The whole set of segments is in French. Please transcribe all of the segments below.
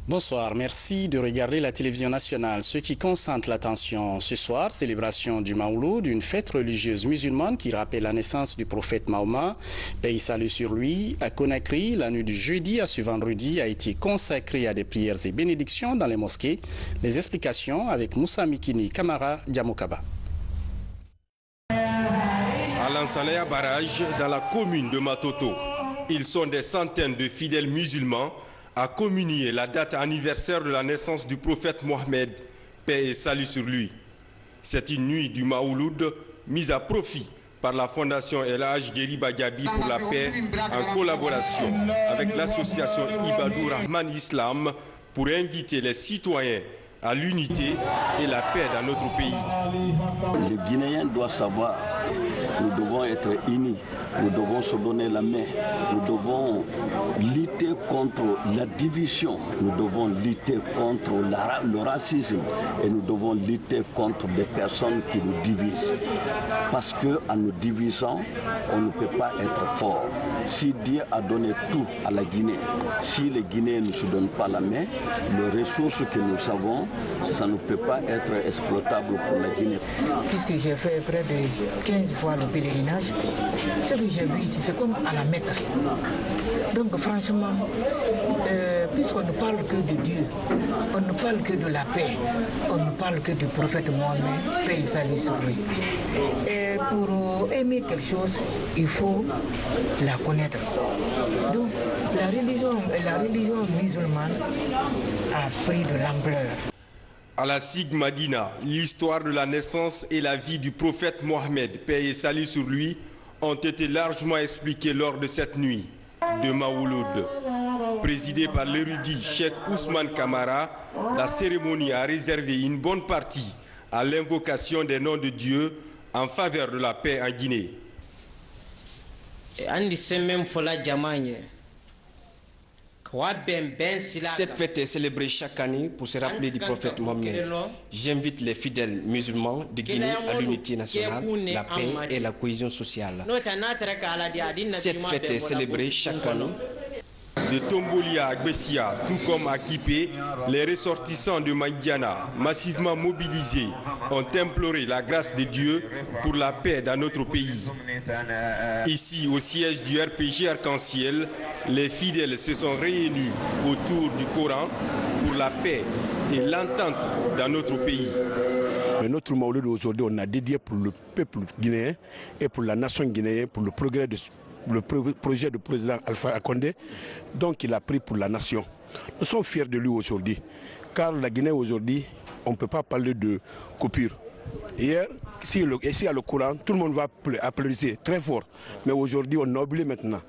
Bonsoir, merci de regarder la télévision nationale. Ce qui concentre l'attention ce soir, célébration du Mawlud, une fête religieuse musulmane qui rappelle la naissance du prophète Mahoma. Paix et salut sur lui. À Conakry, la nuit du jeudi à ce vendredi a été consacrée à des prières et bénédictions dans les mosquées. Les explications avec Moussa Mikini Kamara Diamokaba. À l'Ansalaya Barrage, dans la commune de Matoto, ils sont des centaines de fidèles musulmans à communier la date anniversaire de la naissance du prophète Mohammed, paix et salut sur lui. C'est une nuit du Mawlud mise à profit par la fondation El Hadj Gueriba Gabi pour la paix en collaboration avec l'association Ibadou Rahman Islam pour inviter les citoyens à l'unité et la paix dans notre pays. Les Guinéens doivent savoir, nous devons être unis, nous devons se donner la main, nous devons lutter contre la division, nous devons lutter contre le racisme et nous devons lutter contre des personnes qui nous divisent. Parce qu'en nous divisant, on ne peut pas être fort. Si Dieu a donné tout à la Guinée, si les Guinéens ne se donnent pas la main, les ressources que nous avons, ça ne peut pas être exploitable pour la Guinée. Puisque j'ai fait près de 15 fois le pèlerinage, ce que j'ai vu ici, c'est comme à la Mecque. Donc franchement, puisqu'on ne parle que de Dieu, on ne parle que de la paix, on ne parle que du prophète Mohammed, paix et salut sur lui. Et pour aimer quelque chose, il faut la connaître. Donc la religion musulmane a pris de l'ampleur. À la Sigmadina, l'histoire de la naissance et la vie du prophète Mohammed, paix et salut sur lui, ont été largement expliquées lors de cette nuit de Mawlud. Présidée par l'érudit Cheikh Ousmane Kamara, la cérémonie a réservé une bonne partie à l'invocation des noms de Dieu en faveur de la paix en Guinée. Cette fête est célébrée chaque année pour se rappeler du prophète Mohammed. J'invite les fidèles musulmans de Guinée à l'unité nationale, la paix et la cohésion sociale. Cette fête est célébrée chaque année. De Tombolia à Gbessia, tout comme à Kipé, les ressortissants de Maïdiana, massivement mobilisés, ont imploré la grâce de Dieu pour la paix dans notre pays. Ici, au siège du RPG Arc-en-Ciel, les fidèles se sont réunis autour du Coran pour la paix et l'entente dans notre pays. Mais notre Mawlud aujourd'hui, on a dédié pour le peuple guinéen et pour la nation guinéenne, pour le progrès de le projet du président Alpha Condé, donc il a pris pour la nation. Nous sommes fiers de lui aujourd'hui, car la Guinée aujourd'hui, on ne peut pas parler de coupure. Hier, ici à le Coran, tout le monde va applaudir très fort, mais aujourd'hui on a oublié maintenant.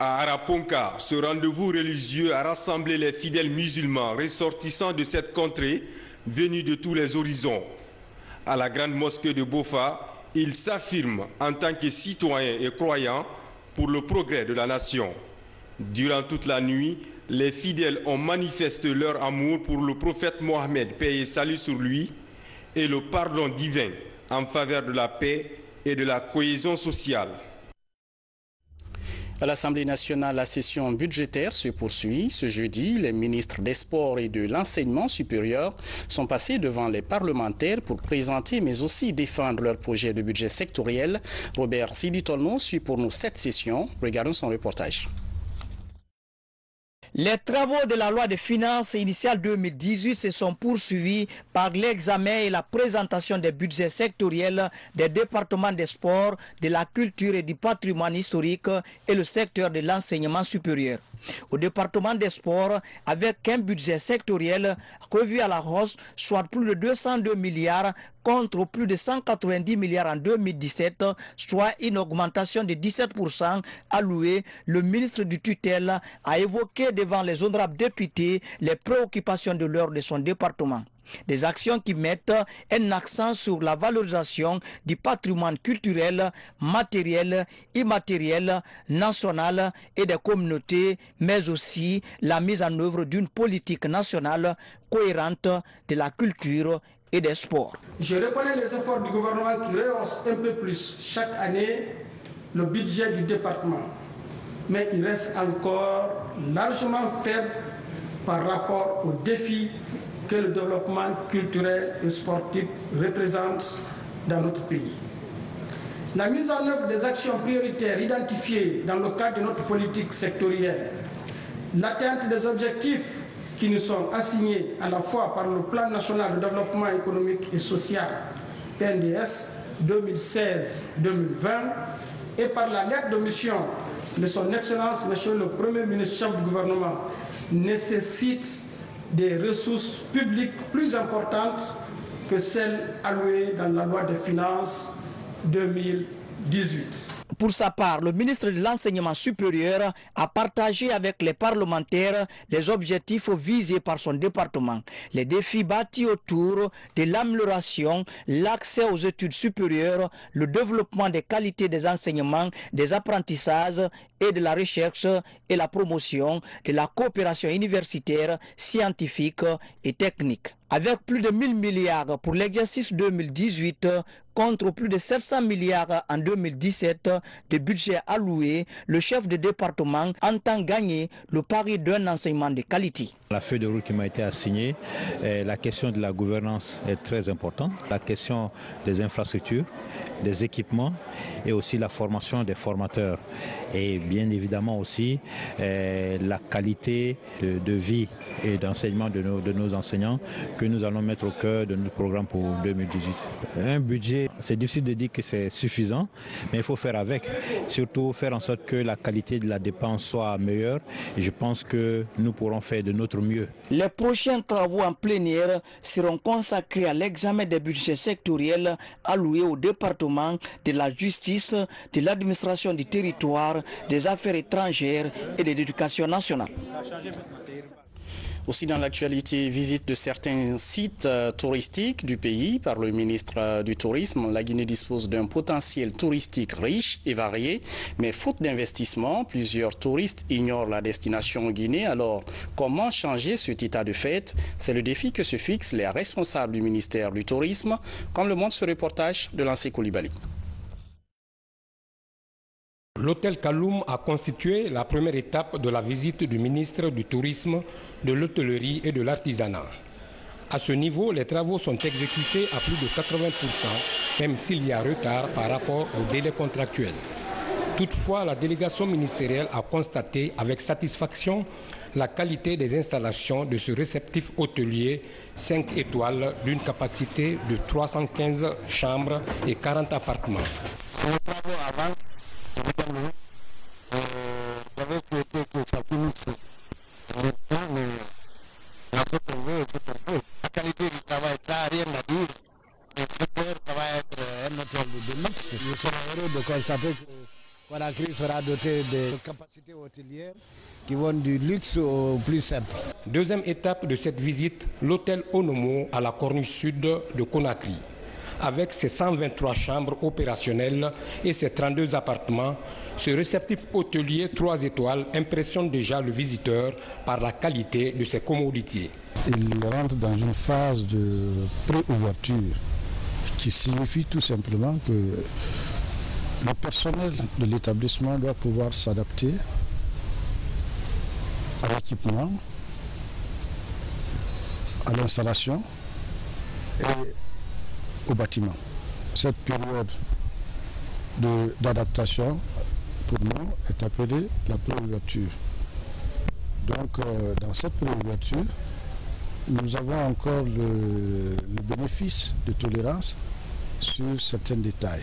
À Araponka, ce rendez-vous religieux a rassemblé les fidèles musulmans ressortissants de cette contrée, venus de tous les horizons. À la grande mosquée de Bofa, ils s'affirment en tant que citoyens et croyants pour le progrès de la nation. Durant toute la nuit, les fidèles ont manifesté leur amour pour le prophète Mohammed, paix et salut sur lui, et le pardon divin en faveur de la paix et de la cohésion sociale. À l'Assemblée nationale, la session budgétaire se poursuit. Ce jeudi, les ministres des Sports et de l'Enseignement supérieur sont passés devant les parlementaires pour présenter mais aussi défendre leur projet de budget sectoriel. Robert Sidi-Tolno suit pour nous cette session. Regardons son reportage. Les travaux de la loi de finances initiale 2018 se sont poursuivis par l'examen et la présentation des budgets sectoriels des départements des sports, de la culture et du patrimoine historique et le secteur de l'enseignement supérieur. Au département des sports, avec un budget sectoriel revu à la hausse, soit plus de 202 milliards contre plus de 190 milliards en 2017, soit une augmentation de 17% allouée, le ministre du tutelle a évoqué devant les honorables députés les préoccupations de l'heure de son département. Des actions qui mettent un accent sur la valorisation du patrimoine culturel, matériel, immatériel, national et des communautés, mais aussi la mise en œuvre d'une politique nationale cohérente de la culture et des sports. Je reconnais les efforts du gouvernement qui rehausse un peu plus chaque année le budget du département, mais il reste encore largement faible par rapport aux défis que le développement culturel et sportif représente dans notre pays. La mise en œuvre des actions prioritaires identifiées dans le cadre de notre politique sectorielle, l'atteinte des objectifs qui nous sont assignés à la fois par le Plan national de développement économique et social, PNDS 2016-2020, et par la lettre de mission de son Excellence, Monsieur le Premier ministre chef du gouvernement, nécessite des ressources publiques plus importantes que celles allouées dans la loi des finances 2018. Pour sa part, le ministre de l'Enseignement supérieur a partagé avec les parlementaires les objectifs visés par son département, les défis bâtis autour de l'amélioration, l'accès aux études supérieures, le développement des qualités des enseignements, des apprentissages et de la recherche et la promotion de la coopération universitaire, scientifique et technique. Avec plus de 1000 milliards pour l'exercice 2018 contre plus de 700 milliards en 2017 de budget alloué, le chef de département entend gagner le pari d'un enseignement de qualité. La feuille de route qui m'a été assignée, la question de la gouvernance est très importante, la question des infrastructures, des équipements et aussi la formation des formateurs et bien évidemment aussi la qualité de vie et d'enseignement de nos enseignants que nous allons mettre au cœur de notre programme pour 2018. Un budget, c'est difficile de dire que c'est suffisant, mais il faut faire avec, surtout faire en sorte que la qualité de la dépense soit meilleure et je pense que nous pourrons faire de notre mieux. Les prochains travaux en plénière seront consacrés à l'examen des budgets sectoriels alloués au département de la justice, de l'administration du territoire, des affaires étrangères et de l'éducation nationale. Aussi dans l'actualité, visite de certains sites touristiques du pays par le ministre du Tourisme. La Guinée dispose d'un potentiel touristique riche et varié, mais faute d'investissement, plusieurs touristes ignorent la destination Guinée. Alors, comment changer cet état de fait? C'est le défi que se fixent les responsables du ministère du Tourisme, comme le montre ce reportage de Lancé Koulibaly. L'hôtel Kaloum a constitué la première étape de la visite du ministre du Tourisme, de l'Hôtellerie et de l'Artisanat. À ce niveau, les travaux sont exécutés à plus de 80%, même s'il y a retard par rapport au délai contractuel. Toutefois, la délégation ministérielle a constaté avec satisfaction la qualité des installations de ce réceptif hôtelier 5 étoiles d'une capacité de 315 chambres et 40 appartements. Évidemment, j'avais souhaité que ça finisse le temps, mais la qualité du travail, ça n'a rien à dire. Le secteur, ça va être un hôtel de luxe. Nous sommes heureux de constater que Conakry sera doté de capacités hôtelières qui vont du luxe au plus simple. Deuxième étape de cette visite, l'hôtel Onomo à la corniche sud de Conakry. Avec ses 123 chambres opérationnelles et ses 32 appartements, ce réceptif hôtelier 3 étoiles impressionne déjà le visiteur par la qualité de ses commodités. Il rentre dans une phase de pré-ouverture qui signifie tout simplement que le personnel de l'établissement doit pouvoir s'adapter à l'équipement, à l'installation et au bâtiment. Cette période d'adaptation, pour nous, est appelée la préouverture. Donc, dans cette préouverture, nous avons encore le bénéfice de tolérance sur certains détails.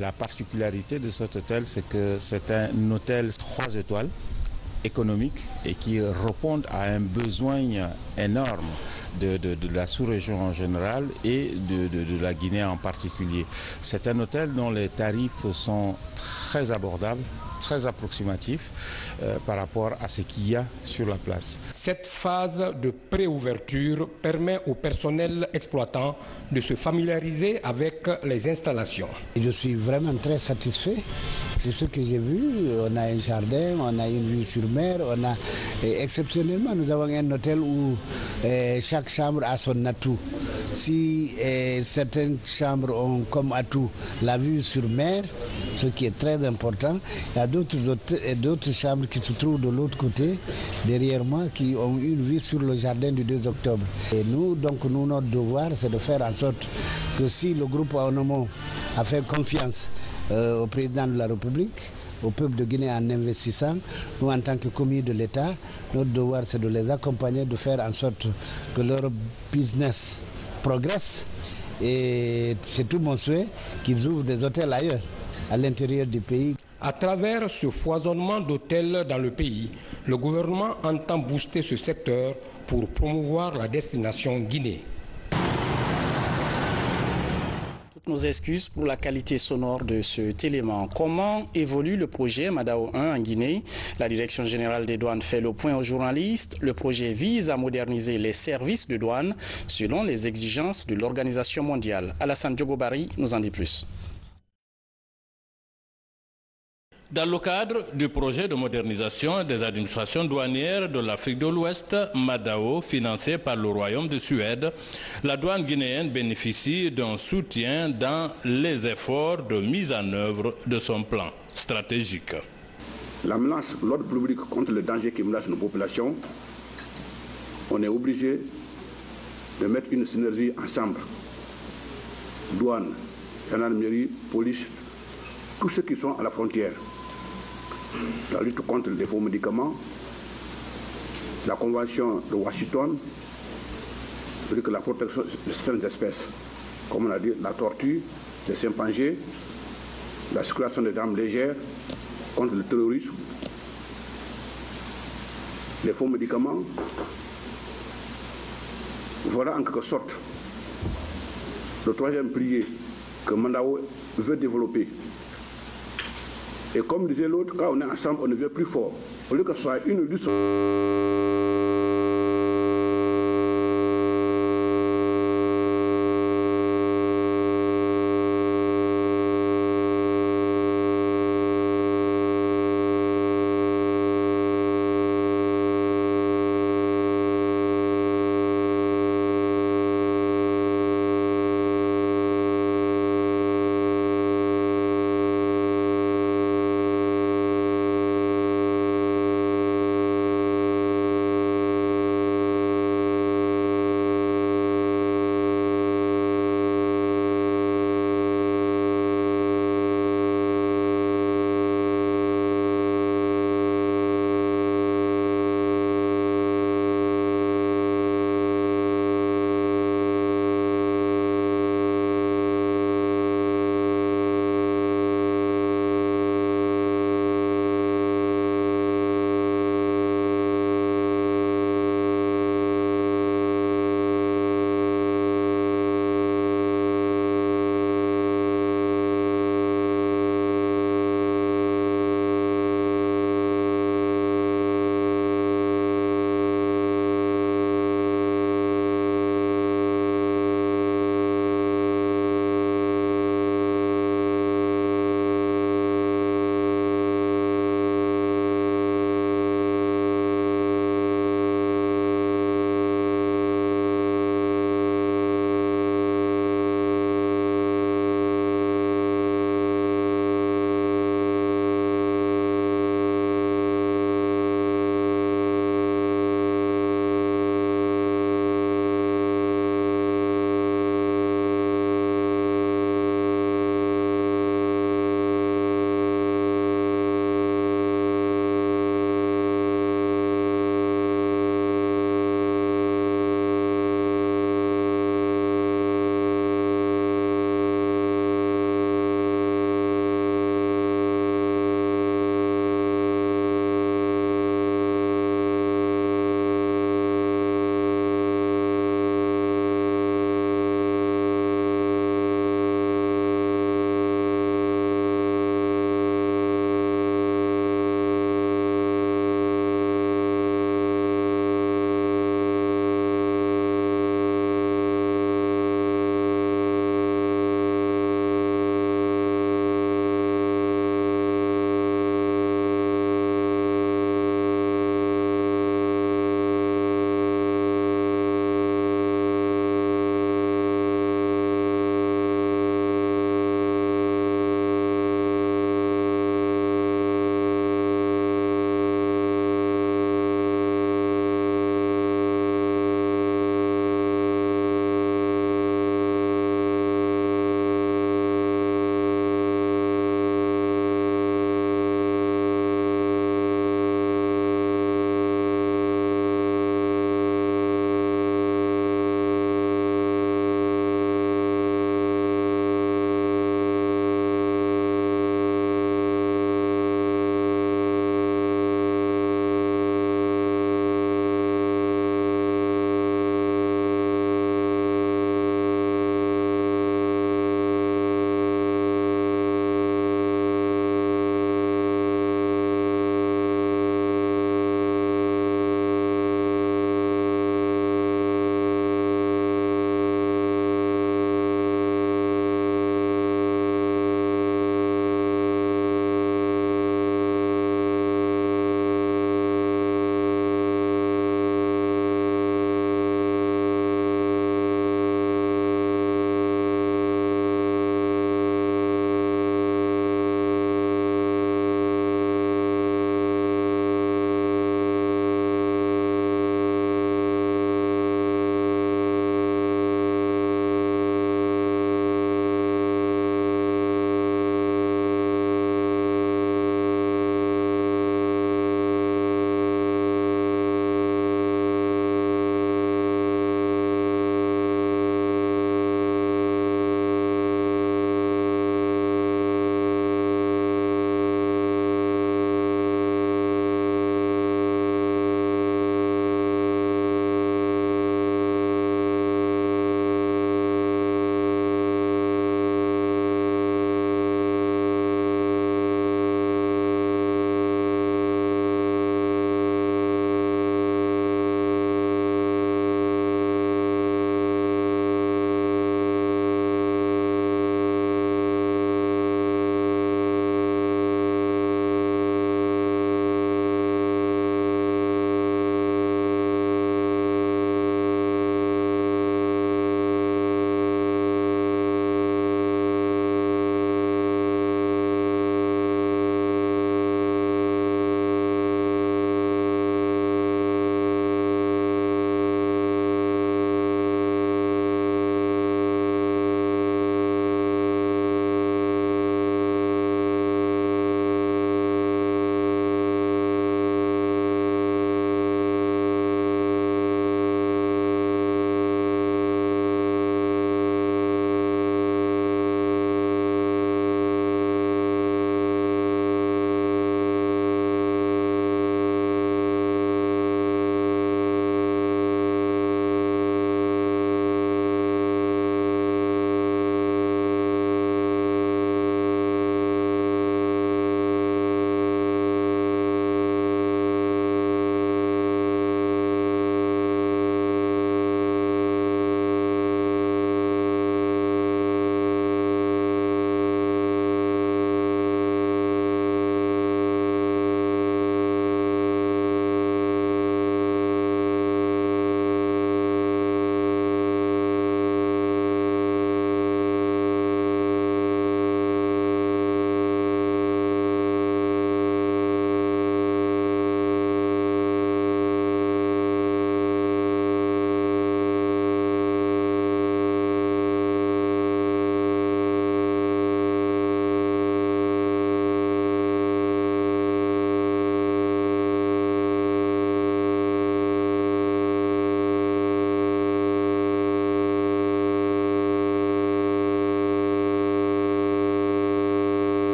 La particularité de cet hôtel, c'est que c'est un hôtel 3 étoiles économique et qui répond à un besoin énorme de la sous-région en général et de la Guinée en particulier. C'est un hôtel dont les tarifs sont très abordables, très approximatifs par rapport à ce qu'il y a sur la place. Cette phase de préouverture permet au personnel exploitant de se familiariser avec les installations. Je suis vraiment très satisfait De ce que j'ai vu, on a un jardin, on a une vue sur mer, exceptionnellement nous avons un hôtel où chaque chambre a son atout. Si certaines chambres ont comme atout la vue sur mer, ce qui est très important, il y a d'autres chambres qui se trouvent de l'autre côté, derrière moi, qui ont une vue sur le jardin du 2 octobre. Et nous, notre devoir, c'est de faire en sorte que si le groupe Onomo a fait confiance au président de la République, au peuple de Guinée en investissant, nous en tant que commis de l'État, notre devoir c'est de les accompagner, de faire en sorte que leur business progresse. Et c'est tout mon souhait qu'ils ouvrent des hôtels ailleurs, à l'intérieur du pays. À travers ce foisonnement d'hôtels dans le pays, le gouvernement entend booster ce secteur pour promouvoir la destination Guinée. Nos excuses pour la qualité sonore de cet élément. Comment évolue le projet Madao 1 en Guinée? La Direction générale des douanes fait le point aux journalistes. Le projet vise à moderniser les services de douane selon les exigences de l'Organisation mondiale. Alassane Diogobari nous en dit plus. Dans le cadre du projet de modernisation des administrations douanières de l'Afrique de l'Ouest, Madao, financé par le Royaume de Suède, la douane guinéenne bénéficie d'un soutien dans les efforts de mise en œuvre de son plan stratégique. La menace, l'ordre public contre le danger qui menace nos populations, on est obligé de mettre une synergie ensemble. Douane, gendarmerie, police, tous ceux qui sont à la frontière. La lutte contre les faux médicaments, la convention de Washington, que la protection de certaines espèces, comme on a dit, la tortue, les chimpanzés, la circulation des armes légères, contre le terrorisme, les faux médicaments. Voilà en quelque sorte le troisième pilier que Madao veut développer. Et comme disait l'autre, quand on est ensemble, on devient plus fort. Au lieu que ce soit une lutte.